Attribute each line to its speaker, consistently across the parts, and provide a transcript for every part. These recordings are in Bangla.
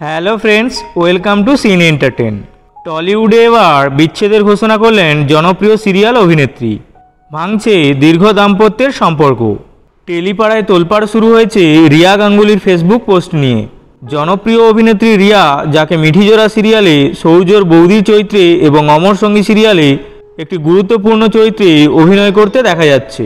Speaker 1: Hello friends, welcome to cine entertain. টলিউডে এবার বিচ্ছেদের ঘোষণা করলেন জনপ্রিয় সিরিয়াল অভিনেত্রী। ভাঙছে দীর্ঘ দাম্পত্যের সম্পর্ক। টেলিপাড়ায় তোলপাড় শুরু হয়েছে রিয়া গাঙ্গুলির ফেসবুক পোস্ট নিয়ে। জনপ্রিয় অভিনেত্রী রিয়া, যাকে মিঠিজোড়া সিরিয়ালে সৌর্যর বৌদির চরিত্রে এবং অমর সঙ্গী সিরিয়ালে একটি গুরুত্বপূর্ণ চরিত্রে অভিনয় করতে দেখা যাচ্ছে,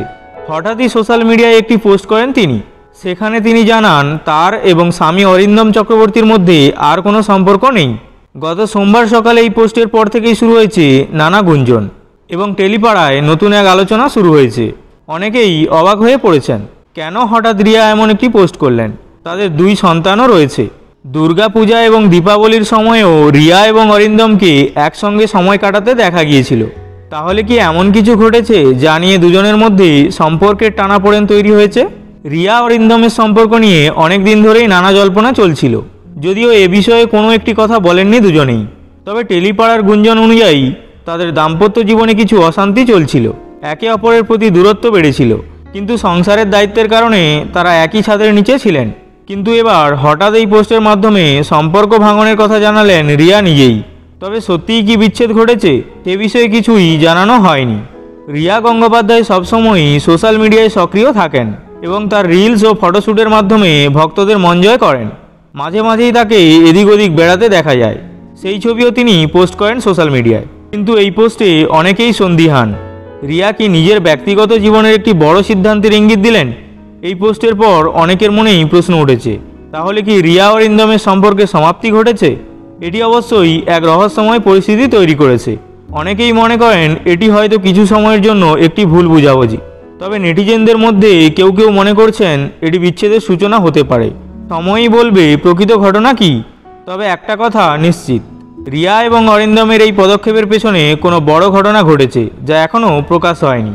Speaker 1: হঠাৎই সোশ্যাল মিডিয়ায় একটি পোস্ট করেন তিনি। সেখানে তিনি জানান তার এবং স্বামী অরিন্দম চক্রবর্তীর মধ্যে আর কোনো সম্পর্ক নেই। গত সোমবার সকালে এই পোস্টের পর থেকেই শুরু হয়েছে নানা গুঞ্জন এবং টেলিপাড়ায় নতুন এক আলোচনা শুরু হয়েছে। অনেকেই অবাক হয়ে পড়েছেন, কেন হঠাৎ রিয়া এমন একটি পোস্ট করলেন। তাদের দুই সন্তানও রয়েছে। দুর্গাপূজা এবং দীপাবলির সময়েও রিয়া এবং অরিন্দমকে একসঙ্গে সময় কাটাতে দেখা গিয়েছিল। তাহলে কি এমন কিছু ঘটেছে যা নিয়ে দুজনের মধ্যে সম্পর্কের টানাপোড়েন তৈরি হয়েছে? রিয়া অরিন্দমের সম্পর্ক নিয়ে অনেক দিন ধরেই নানা জল্পনা চলছিল, যদিও এ বিষয়ে কোনো একটি কথা বলেননি দুজনেই। তবে টেলিপাড়ার গুঞ্জন অনুযায়ী তাদের দাম্পত্য জীবনে কিছু অশান্তি চলছিল, একে অপরের প্রতি দূরত্ব বেড়েছিল, কিন্তু সংসারের দায়িত্বের কারণে তারা একই ছাদের নিচে ছিলেন। কিন্তু এবার হঠাৎ এই পোস্টের মাধ্যমে সম্পর্ক ভাঙনের কথা জানালেন রিয়া নিজেই। তবে সত্যিই কি বিচ্ছেদ ঘটেছে সে বিষয়ে কিছুই জানানো হয়নি। রিয়া গঙ্গোপাধ্যায় সবসময়ই সোশ্যাল মিডিয়ায় সক্রিয় থাকেন এবং তার রিলস ও ফটোশ্যুটের মাধ্যমে ভক্তদের মন জয় করেন। মাঝে মাঝেই তাকে এদিক ওদিক বেড়াতে দেখা যায়, সেই ছবিও তিনি পোস্ট করেন সোশ্যাল মিডিয়ায়। কিন্তু এই পোস্টে অনেকেই সন্দিহান, রিয়া কি নিজের ব্যক্তিগত জীবনের একটি বড় সিদ্ধান্তের ইঙ্গিত দিলেন? এই পোস্টের পর অনেকের মনেই প্রশ্ন উঠেছে, তাহলে কি রিয়া অরিন্দমের সম্পর্কে সমাপ্তি ঘটেছে? এটি অবশ্যই এক রহস্যময় পরিস্থিতি তৈরি করেছে। অনেকেই মনে করেন এটি হয়তো কিছু সময়ের জন্য একটি ভুল বোঝাবুঝি। তবে নেটিজেনদের মধ্যে কেউ কেউ মনে করছেন এটি বিচ্ছেদের সূচনা হতে পারে। সময়ই বলবে প্রকৃত ঘটনা কি। তবে একটা কথা নিশ্চিত, রিয়া এবং অরিন্দমের এই পদক্ষেপের পেছনে কোনো বড় ঘটনা ঘটেছে যা এখনও প্রকাশ হয়নি।